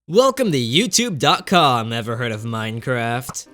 Welcome to YouTube.com. Ever heard of Minecraft?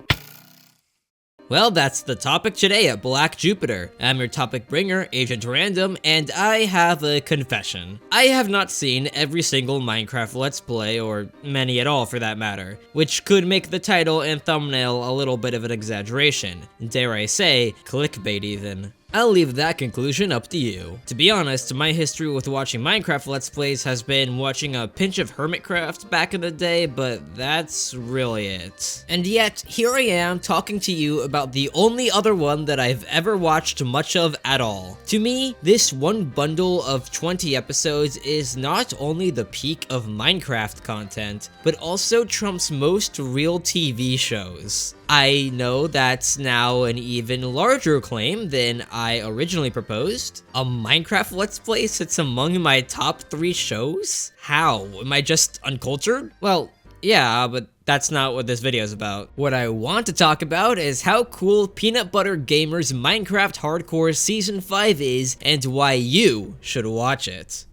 Well, that's the topic today at BlackJupiter. I'm your topic bringer, Agent Random, and I have a confession. I have not seen every single Minecraft Let's Play, or many at all for that matter, which could make the title and thumbnail a little bit of an exaggeration. Dare I say, clickbait even. I'll leave that conclusion up to you. To be honest, my history with watching Minecraft Let's Plays has been watching a pinch of Hermitcraft back in the day, but that's really it. And yet, here I am talking to you about the only other one that I've ever watched much of at all. To me, this one bundle of 20 episodes is not only the peak of Minecraft content, but also trumps most real TV shows. I know that's now an even larger claim than I originally proposed. A Minecraft Let's Play sits among my top 3 shows? How? Am I just uncultured? Well, yeah, but that's not what this video is about. What I want to talk about is how cool Peanut Butter Gamer's Minecraft Hardcore Season 5 is and why you should watch it.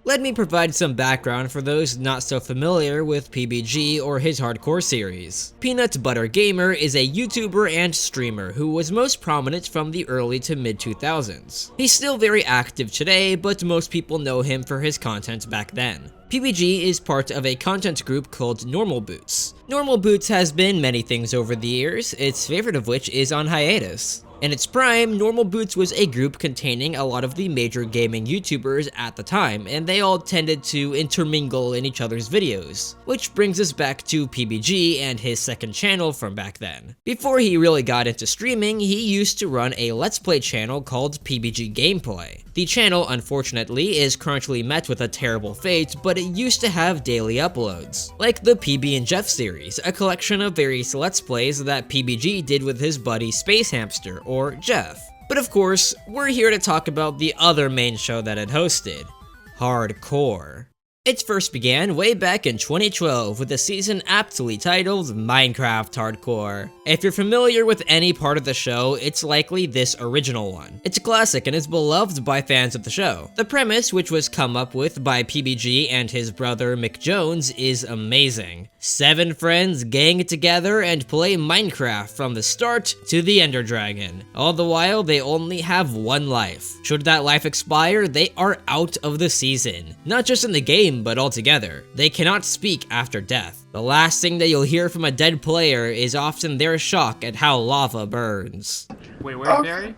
Let me provide some background for those not so familiar with PBG or his hardcore series. Peanut Butter Gamer is a YouTuber and streamer who was most prominent from the early to mid 2000s. He's still very active today, but most people know him for his content back then. PBG is part of a content group called Normal Boots. Normal Boots has been many things over the years, its favorite of which is on hiatus. In its prime, Normal Boots was a group containing a lot of the major gaming YouTubers at the time, and they all tended to intermingle in each other's videos. Which brings us back to PBG and his second channel from back then. Before he really got into streaming, he used to run a Let's Play channel called PBG Gameplay. The channel, unfortunately, is currently met with a terrible fate, but it used to have daily uploads. Like the PB and Jeff series, a collection of various Let's Plays that PBG did with his buddy Space Hamster, or Jeff. But of course, we're here to talk about the other main show that it hosted, Hardcore. It first began way back in 2012 with a season aptly titled Minecraft Hardcore. If you're familiar with any part of the show, it's likely this original one. It's a classic and is beloved by fans of the show. The premise, which was come up with by PBG and his brother Mick Jones, is amazing. 7 friends gang together and play Minecraft from the start to the Ender Dragon. All the while, they only have one life. Should that life expire, they are out of the season. Not just in the game, but altogether. They cannot speak after death. The last thing that you'll hear from a dead player is often their shock at how lava burns. Wait, where's Barry?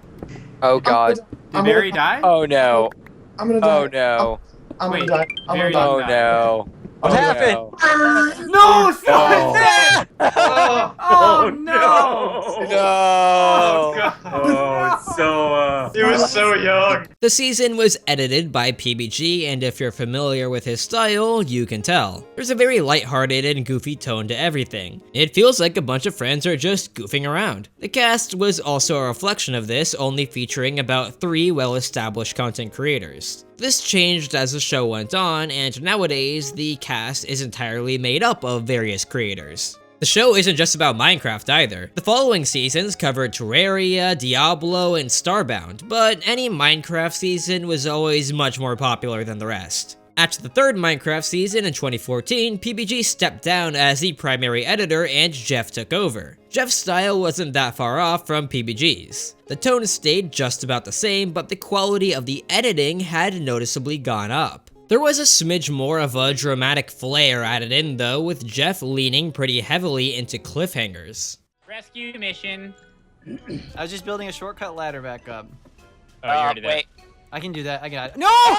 Oh god. Did Barry die? Oh no. I'm gonna die. Oh no. I'm Wait, gonna die. I'm Barry gonna Oh die. no. What happened? No! Oh. Oh no! No. Oh god! Oh, it's so He was so young. The season was edited by PBG, and if you're familiar with his style, you can tell. There's a very lighthearted and goofy tone to everything. It feels like a bunch of friends are just goofing around. The cast was also a reflection of this, only featuring about 3 well-established content creators. This changed as the show went on, and nowadays, the cast is entirely made up of various creators. The show isn't just about Minecraft either. The following seasons covered Terraria, Diablo, and Starbound, but any Minecraft season was always much more popular than the rest. At the 3rd Minecraft season in 2014, PBG stepped down as the primary editor and Jeff took over. Jeff's style wasn't that far off from PBG's. The tone stayed just about the same, but the quality of the editing had noticeably gone up. There was a smidge more of a dramatic flair added in though, with Jeff leaning pretty heavily into cliffhangers. Rescue mission. I was just building a shortcut ladder back up. Oh, you already did. Wait. I can do that. I got it. No!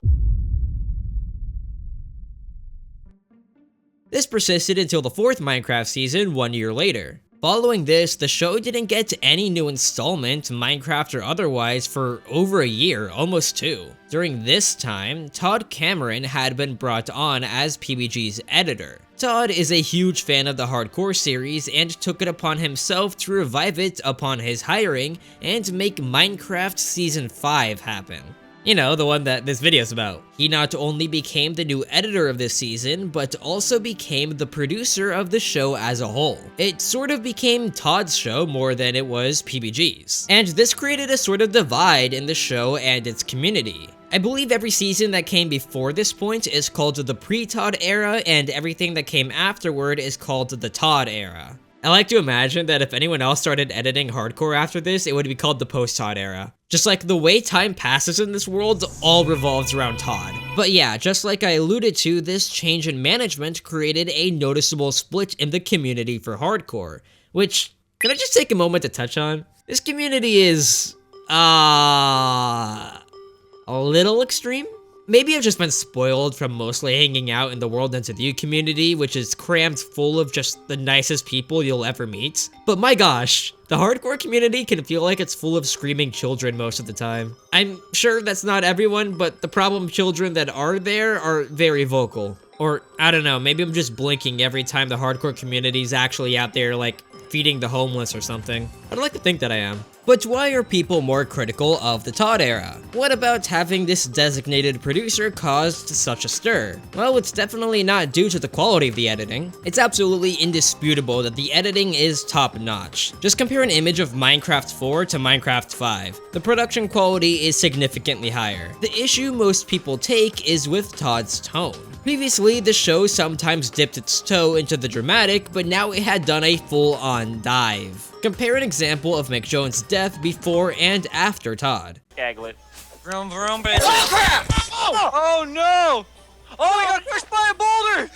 This persisted until the 4th Minecraft season 1 year later. Following this, the show didn't get any new installment, Minecraft or otherwise, for over a year, almost 2. During this time, Todd Cameron had been brought on as PBG's editor. Todd is a huge fan of the Hardcore series and took it upon himself to revive it upon his hiring and make Minecraft Season 5 happen. You know, the one that this video's about. He not only became the new editor of this season, but also became the producer of the show as a whole. It sort of became Todd's show more than it was PBG's. And this created a sort of divide in the show and its community. I believe every season that came before this point is called the pre-Todd era, and everything that came afterward is called the Todd era. I like to imagine that if anyone else started editing Hardcore after this, it would be called the post-Todd era. Just like the way time passes in this world all revolves around Todd. But yeah, just like I alluded to, this change in management created a noticeable split in the community for Hardcore, which, can I just take a moment to touch on? This community is, a little extreme? Maybe I've just been spoiled from mostly hanging out in the World Ends With You community, which is crammed full of just the nicest people you'll ever meet. But my gosh, the Hardcore community can feel like it's full of screaming children most of the time. I'm sure that's not everyone, but the problem children that are there are very vocal. Or, I don't know, maybe I'm just blinking every time the Hardcore community's actually out there, like, feeding the homeless or something. I'd like to think that I am. But why are people more critical of the Todd era? What about having this designated producer caused such a stir? Well, it's definitely not due to the quality of the editing. It's absolutely indisputable that the editing is top-notch. Just compare an image of Minecraft 4 to Minecraft 5. The production quality is significantly higher. The issue most people take is with Todd's tone. Previously, the show sometimes dipped its toe into the dramatic, but now it had done a full-on dive. Compare an example of McJones' death before and after Todd. Gaglet. Vroom vroom, bitch. Oh crap! Oh no! Oh, we got pushed by a boulder!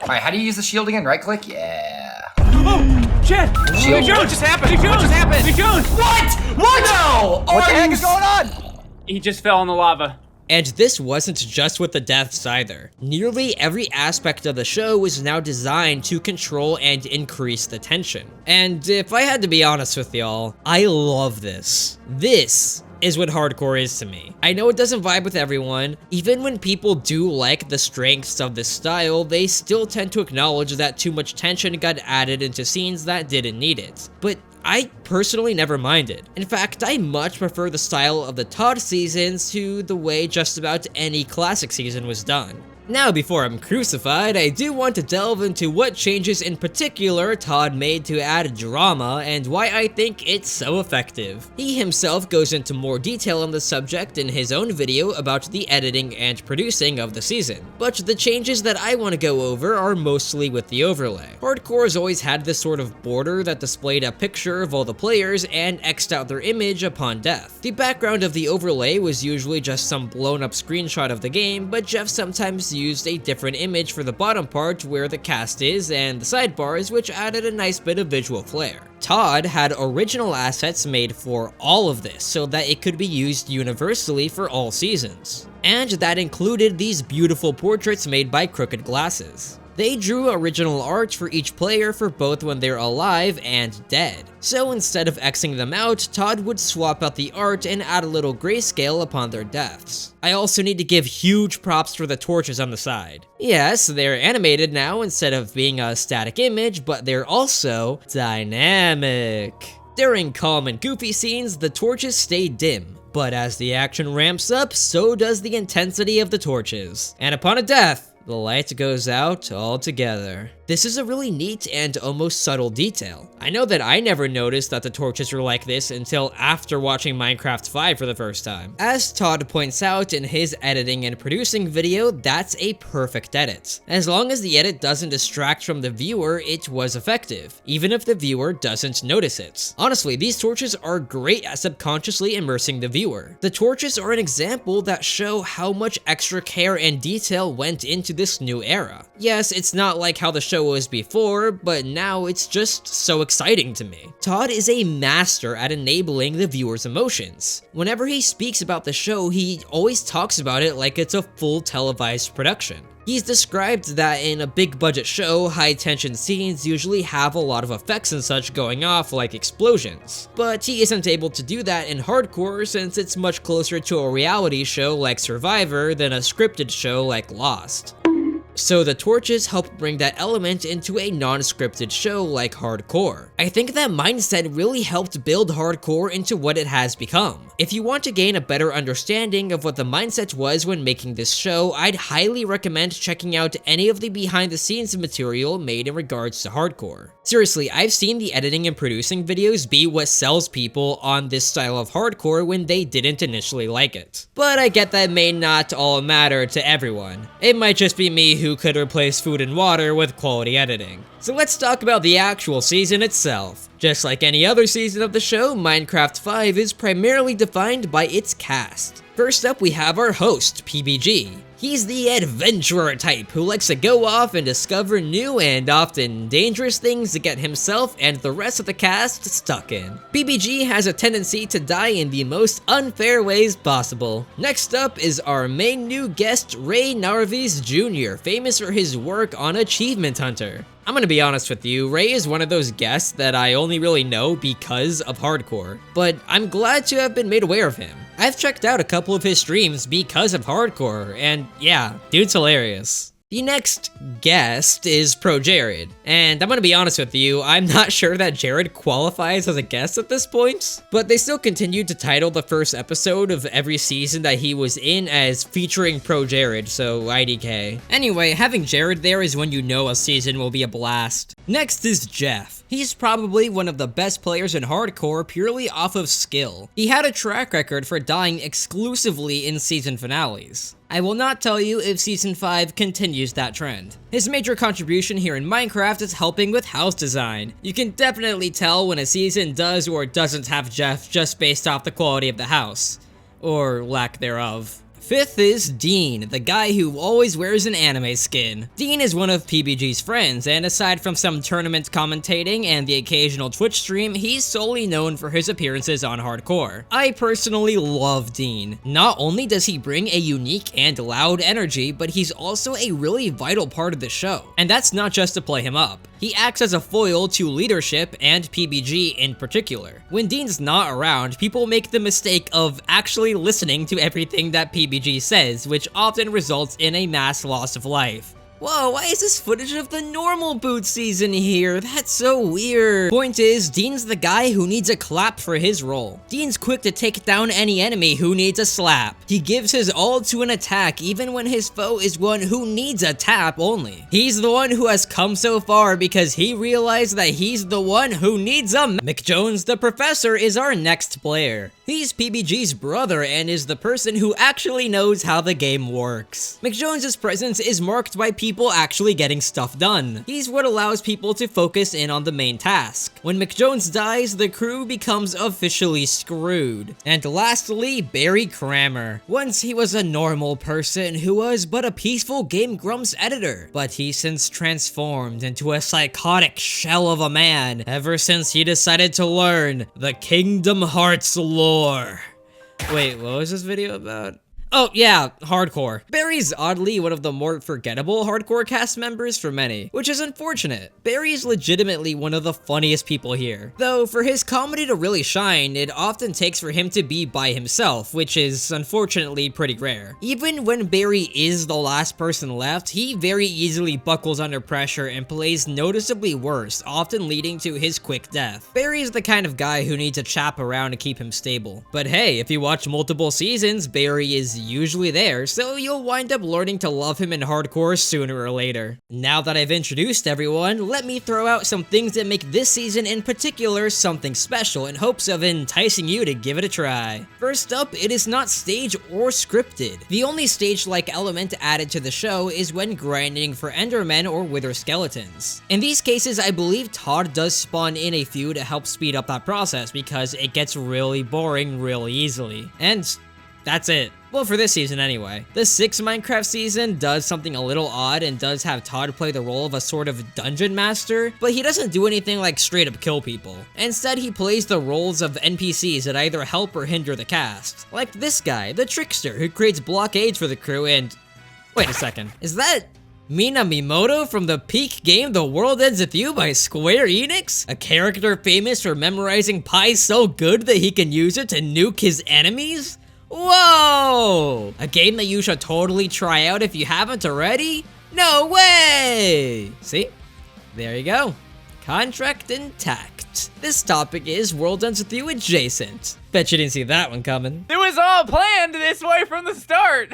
Alright, how do you use the shield again? Right click? Yeah. Oh, shit! Shield. What just happened? What just happened? What? What? No! What the heck is going on? He just fell in the lava. And this wasn't just with the deaths either. Nearly every aspect of the show was now designed to control and increase the tension. And if I had to be honest with y'all, I love this. This is what Hardcore is to me. I know it doesn't vibe with everyone. Even when people do like the strengths of this style, they still tend to acknowledge that too much tension got added into scenes that didn't need it. But I personally never minded. In fact, I much prefer the style of the Todd seasons to the way just about any classic season was done. Now, before I'm crucified, I do want to delve into what changes in particular Todd made to add drama and why I think it's so effective. He himself goes into more detail on the subject in his own video about the editing and producing of the season. But the changes that I want to go over are mostly with the overlay. Hardcore's always had this sort of border that displayed a picture of all the players and X'd out their image upon death. The background of the overlay was usually just some blown up screenshot of the game, but Jeff sometimes used a different image for the bottom part where the cast is and the sidebars, which added a nice bit of visual flair. Todd had original assets made for all of this so that it could be used universally for all seasons. And that included these beautiful portraits made by Crooked Glasses. They drew original art for each player for both when they're alive and dead. So instead of Xing them out, Todd would swap out the art and add a little grayscale upon their deaths. I also need to give huge props for the torches on the side. Yes, they're animated now instead of being a static image, but they're also dynamic. During calm and goofy scenes, the torches stay dim. But as the action ramps up, so does the intensity of the torches. And upon a death, the light goes out altogether. This is a really neat and almost subtle detail. I know that I never noticed that the torches were like this until after watching Minecraft 5 for the first time. As Todd points out in his editing and producing video, that's a perfect edit. As long as the edit doesn't distract from the viewer, it was effective, even if the viewer doesn't notice it. Honestly, these torches are great at subconsciously immersing the viewer. The torches are an example that show how much extra care and detail went into this new era. Yes, it's not like how the show was before, but now it's just so exciting to me. Todd is a master at enabling the viewer's emotions. Whenever he speaks about the show, he always talks about it like it's a full televised production. He's described that in a big budget show, high tension scenes usually have a lot of effects and such going off like explosions. But he isn't able to do that in Hardcore since it's much closer to a reality show like Survivor than a scripted show like Lost. So the torches help bring that element into a non-scripted show like Hardcore. I think that mindset really helped build Hardcore into what it has become. If you want to gain a better understanding of what the mindset was when making this show, I'd highly recommend checking out any of the behind the scenes material made in regards to Hardcore. Seriously, I've seen the editing and producing videos be what sells people on this style of Hardcore when they didn't initially like it. But I get that may not all matter to everyone. It might just be me who could replace food and water with quality editing. So let's talk about the actual season itself. Just like any other season of the show, Minecraft 5 is primarily defined by its cast. First up, we have our host, PBG. He's the adventurer type who likes to go off and discover new and often dangerous things to get himself and the rest of the cast stuck in. PBG has a tendency to die in the most unfair ways possible. Next up is our main new guest, Ray Narvis Jr., famous for his work on Achievement Hunter. I'm gonna be honest with you, Ray is one of those guests that I only really know because of Hardcore, but I'm glad to have been made aware of him. I've checked out a couple of his streams because of Hardcore, and yeah, dude's hilarious. The next guest is Pro Jared, and I'm gonna be honest with you, I'm not sure that Jared qualifies as a guest at this point, but they still continued to title the first episode of every season that he was in as featuring Pro Jared, so IDK. Anyway, having Jared there is when you know a season will be a blast. Next is Jeff. He's probably one of the best players in Hardcore purely off of skill. He had a track record for dying exclusively in season finales. I will not tell you if Season 5 continues that trend. His major contribution here in Minecraft is helping with house design. You can definitely tell when a season does or doesn't have Jeff just based off the quality of the house. Or lack thereof. Fifth is Dean, the guy who always wears an anime skin. Dean is one of PBG's friends, and aside from some tournament commentating and the occasional Twitch stream, he's solely known for his appearances on Hardcore. I personally love Dean. Not only does he bring a unique and loud energy, but he's also a really vital part of the show. And that's not just to play him up. He acts as a foil to leadership and PBG in particular. When Dean's not around, people make the mistake of actually listening to everything that PBG says, which often results in a mass loss of life. Whoa, why is this footage of the normal boot season here? That's so weird. Point is, Dean's the guy who needs a clap for his role. Dean's quick to take down any enemy who needs a slap. He gives his all to an attack even when his foe is one who needs a tap only. He's the one who has come so far because he realized that he's the one who needs a McJones the Professor is our next player. He's PBG's brother and is the person who actually knows how the game works. McJones' presence is marked by people actually getting stuff done. He's what allows people to focus in on the main task. When McJones dies, the crew becomes officially screwed. And lastly, Barry Kramer. Once he was a normal person who was but a peaceful Game Grumps editor, but he's since transformed into a psychotic shell of a man ever since he decided to learn the Kingdom Hearts lore. Wait, what was this video about? Oh yeah, Hardcore. Barry's oddly one of the more forgettable Hardcore cast members for many, which is unfortunate. Barry is legitimately one of the funniest people here. Though for his comedy to really shine, it often takes for him to be by himself, which is unfortunately pretty rare. Even when Barry is the last person left, he very easily buckles under pressure and plays noticeably worse, often leading to his quick death. Barry is the kind of guy who needs a chap around to keep him stable. But hey, if you watch multiple seasons, Barry is usually there, so you'll wind up learning to love him in Hardcore sooner or later. Now that I've introduced everyone, let me throw out some things that make this season in particular something special in hopes of enticing you to give it a try. First up, it is not stage or scripted. The only stage-like element added to the show is when grinding for Endermen or Wither Skeletons. In these cases, I believe Todd does spawn in a few to help speed up that process because it gets really boring really easily. And that's it. Well, for this season anyway. The 6th Minecraft season does something a little odd and does have Todd play the role of a sort of dungeon master, but he doesn't do anything like straight up kill people. Instead, he plays the roles of NPCs that either help or hinder the cast. Like this guy, the trickster, who creates blockades for the crew and... Wait a second, is that Mina Mimoto from the peak game The World Ends With You by Square Enix? A character famous for memorizing pi so good that he can use it to nuke his enemies? Whoa! A game that you should totally try out if you haven't already? No way! See? There you go. Contract intact. This topic is World Ends With You adjacent. Bet you didn't see that one coming. It was all planned this way from the start.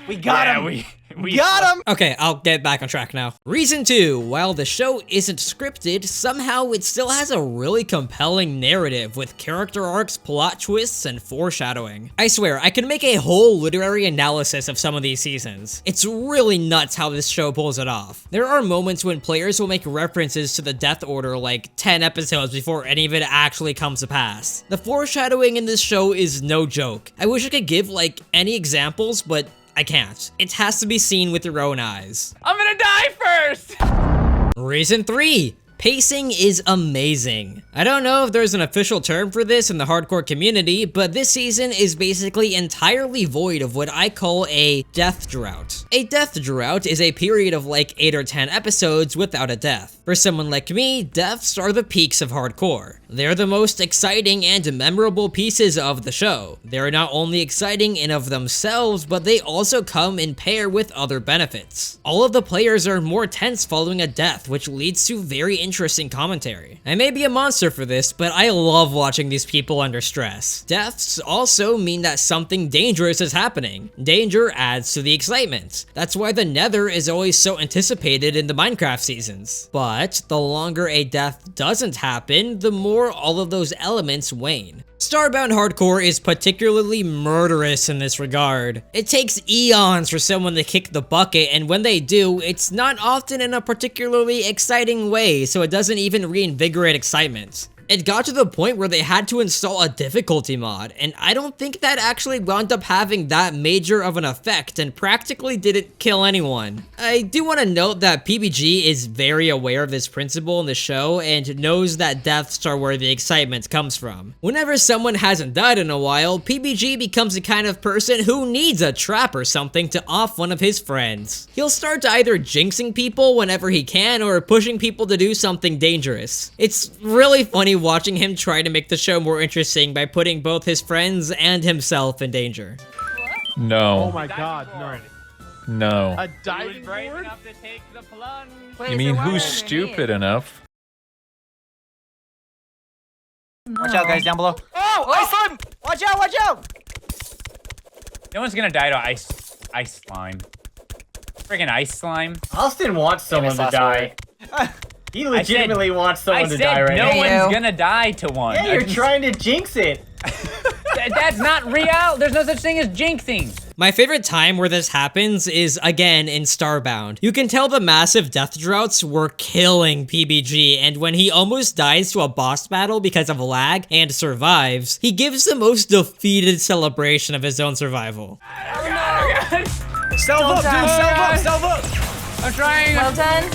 We got him. We got him. Okay, I'll get back on track now. Reason 2, while the show isn't scripted, somehow it still has a really compelling narrative with character arcs, plot twists, and foreshadowing. I swear, I can make a whole literary analysis of some of these seasons. It's really nuts how this show pulls it off. There are moments when players will make references to the Death Order like 10 episodes before any of it actually comes to pass. The foreshadowing in this show is no joke. I wish I could give like any examples, but I can't. It has to be seen with your own eyes. I'm gonna die first. Reason 3. Pacing is amazing. I don't know if there's an official term for this in the hardcore community, but this season is basically entirely void of what I call a death drought. A death drought is a period of like 8 or 10 episodes without a death. For someone like me, deaths are the peaks of hardcore. They're the most exciting and memorable pieces of the show. They're not only exciting in of themselves, but they also come in pair with other benefits. All of the players are more tense following a death, which leads to very interesting commentary. I may be a monster for this, but I love watching these people under stress. Deaths also mean that something dangerous is happening. Danger adds to the excitement. That's why the Nether is always so anticipated in the Minecraft seasons. But the longer a death doesn't happen, the more all of those elements wane. Starbound Hardcore is particularly murderous in this regard. It takes eons for someone to kick the bucket, and when they do, it's not often in a particularly exciting way, so it doesn't even reinvigorate excitement. It got to the point where they had to install a difficulty mod, and I don't think that actually wound up having that major of an effect and practically didn't kill anyone. I do want to note that PBG is very aware of this principle in the show and knows that deaths are where the excitement comes from. Whenever someone hasn't died in a while, PBG becomes the kind of person who needs a trap or something to off one of his friends. He'll start to either jinxing people whenever he can or pushing people to do something dangerous. It's really funny watching him try to make the show more interesting by putting both his friends and himself in danger. No. Oh my god, no. No. A diving Brave board? enough to take the plunge. You mean who's stupid enough? Watch out, guys, down below. Oh, ice slime! Watch out, watch out! No one's gonna die to ice slime. Friggin' ice slime. Austin wants someone to die. He legitimately wants someone to die right no now. one's gonna die to one. Yeah, you're trying to jinx it. That's not real. There's no such thing as jinxing. My favorite time where this happens is, again, in Starbound. You can tell the massive death droughts were killing PBG, and when he almost dies to a boss battle because of lag and survives, he gives the most defeated celebration of his own survival. Oh no! Self up, dude, self up, self up! I'm trying. Well done.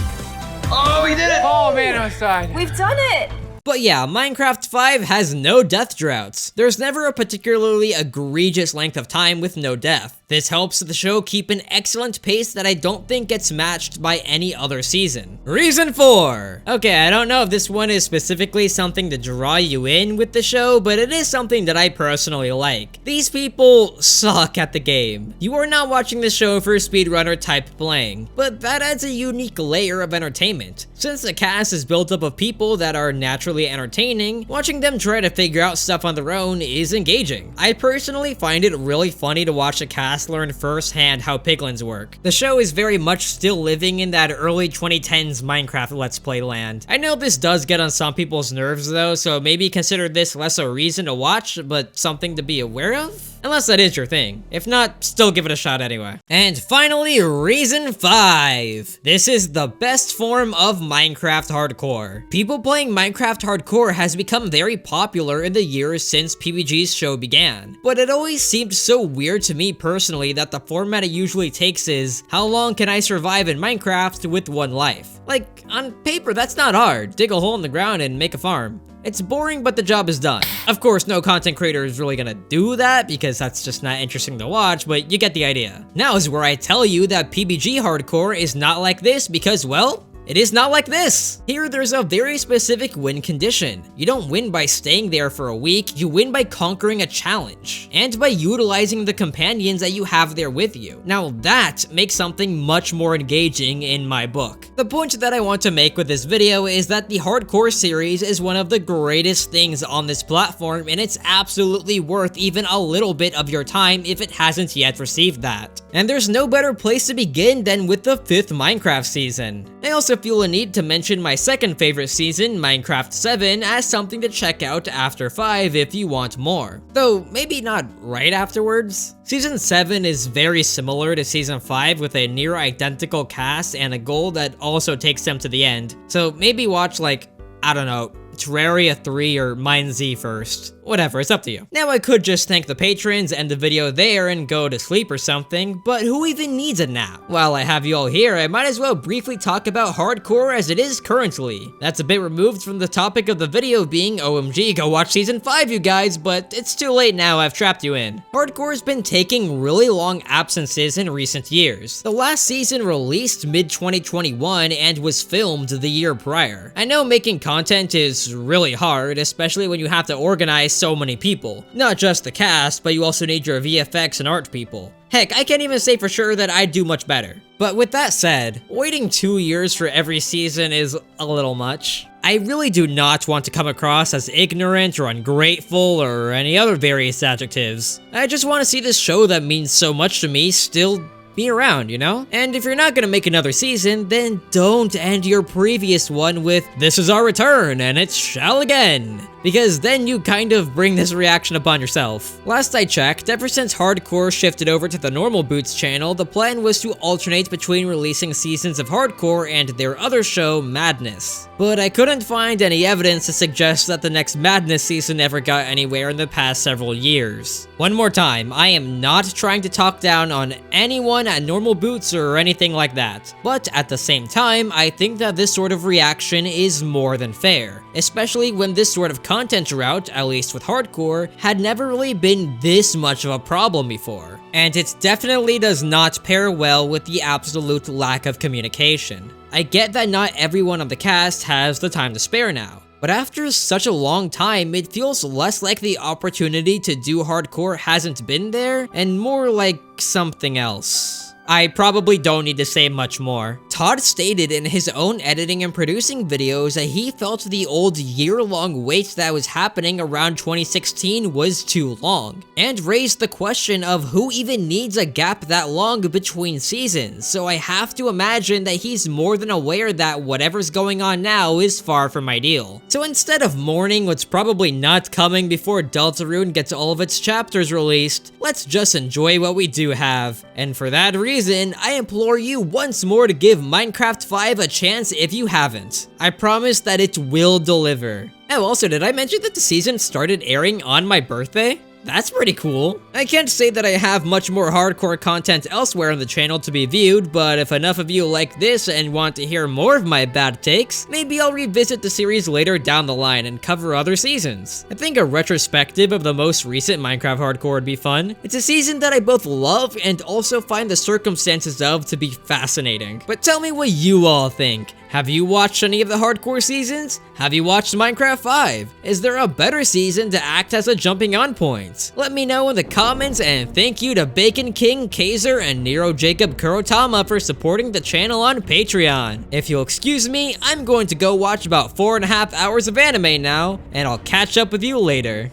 Oh, we did it. Oh man, I'm sad. We've done it. But yeah, Minecraft 5 has no death droughts. There's never a particularly egregious length of time with no death. This helps the show keep an excellent pace that I don't think gets matched by any other season. Reason 4. Okay, I don't know if this one is specifically something to draw you in with the show, but it is something that I personally like. These people suck at the game. You are not watching the show for speedrunner type playing, but that adds a unique layer of entertainment. Since the cast is built up of people that are naturally entertaining, watching them try to figure out stuff on their own is engaging. I personally find it really funny to watch the cast learn firsthand how piglins work. The show is very much still living in that early 2010s Minecraft Let's Play land. I know this does get on some people's nerves though, so maybe consider this less a reason to watch, but something to be aware of? Unless that is your thing. If not, still give it a shot anyway. And finally, reason 5. This is the best form of Minecraft Hardcore. People playing Minecraft Hardcore has become very popular in the years since PBG's show began. But it always seemed so weird to me personally that the format it usually takes is, how long can I survive in Minecraft with one life? Like, on paper, that's not hard. Dig a hole in the ground and make a farm. It's boring, but the job is done. Of course, no content creator is really gonna do that because that's just not interesting to watch, but you get the idea. Now is where I tell you that PBG Hardcore is not like this because, well, It is not like this. Here, there's a very specific win condition. You don't win by staying there for a week, you win by conquering a challenge, and by utilizing the companions that you have there with you. Now that makes something much more engaging in my book. The point that I want to make with this video is that the Hardcore series is one of the greatest things on this platform, and it's absolutely worth even a little bit of your time if it hasn't yet received that. And there's no better place to begin than with the 5th Minecraft season. I also feel a need to mention my second favorite season, Minecraft 7, as something to check out after 5 if you want more. Though, maybe not right afterwards. Season 7 is very similar to Season 5 with a near identical cast and a goal that also takes them to the end. So maybe watch like, I don't know, Terraria 3 or Mine Z first. Whatever, it's up to you. Now I could just thank the patrons, end the video there, and go to sleep or something, but who even needs a nap? While I have you all here, I might as well briefly talk about Hardcore as it is currently. That's a bit removed from the topic of the video being OMG, go watch Season 5 you guys, but it's too late now, I've trapped you in. Hardcore's been taking really long absences in recent years. The last season released mid-2021 and was filmed the year prior. I know making content is really hard, especially when you have to organize so many people. Not just the cast, but you also need your VFX and art people. Heck, I can't even say for sure that I'd do much better. But with that said, waiting 2 years for every season is a little much. I really do not want to come across as ignorant or ungrateful or any other various adjectives. I just want to see this show that means so much to me still be around, you know? And if you're not gonna make another season, then don't end your previous one with, "This is our return, and it shall again." Because then you kind of bring this reaction upon yourself. Last I checked, ever since Hardcore shifted over to the Normal Boots channel, the plan was to alternate between releasing seasons of Hardcore and their other show, Madness. But I couldn't find any evidence to suggest that the next Madness season ever got anywhere in the past several years. One more time, I am not trying to talk down on anyone at Normal Boots or anything like that. But at the same time, I think that this sort of reaction is more than fair. Especially when this sort of content route, at least with Hardcore, had never really been this much of a problem before. And it definitely does not pair well with the absolute lack of communication. I get that not everyone on the cast has the time to spare now, but after such a long time, it feels less like the opportunity to do Hardcore hasn't been there, and more like something else. I probably don't need to say much more. Todd stated in his own editing and producing videos that he felt the old year-long wait that was happening around 2016 was too long, and raised the question of who even needs a gap that long between seasons, so I have to imagine that he's more than aware that whatever's going on now is far from ideal. So instead of mourning what's probably not coming before Deltarune gets all of its chapters released, let's just enjoy what we do have. And for that reason, I implore you once more to give Minecraft 5 a chance if you haven't. I promise that it will deliver. Oh, also, did I mention that the season started airing on my birthday? That's pretty cool. I can't say that I have much more Hardcore content elsewhere on the channel to be viewed, but if enough of you like this and want to hear more of my bad takes, maybe I'll revisit the series later down the line and cover other seasons. I think a retrospective of the most recent Minecraft Hardcore would be fun. It's a season that I both love and also find the circumstances of to be fascinating. But tell me what you all think. Have you watched any of the Hardcore seasons? Have you watched Minecraft 5? Is there a better season to act as a jumping on point? Let me know in the comments, and thank you to Bacon King, Kaiser, and Nero Jacob Kurotama for supporting the channel on Patreon. If you'll excuse me, I'm going to go watch about 4.5 hours of anime now, and I'll catch up with you later.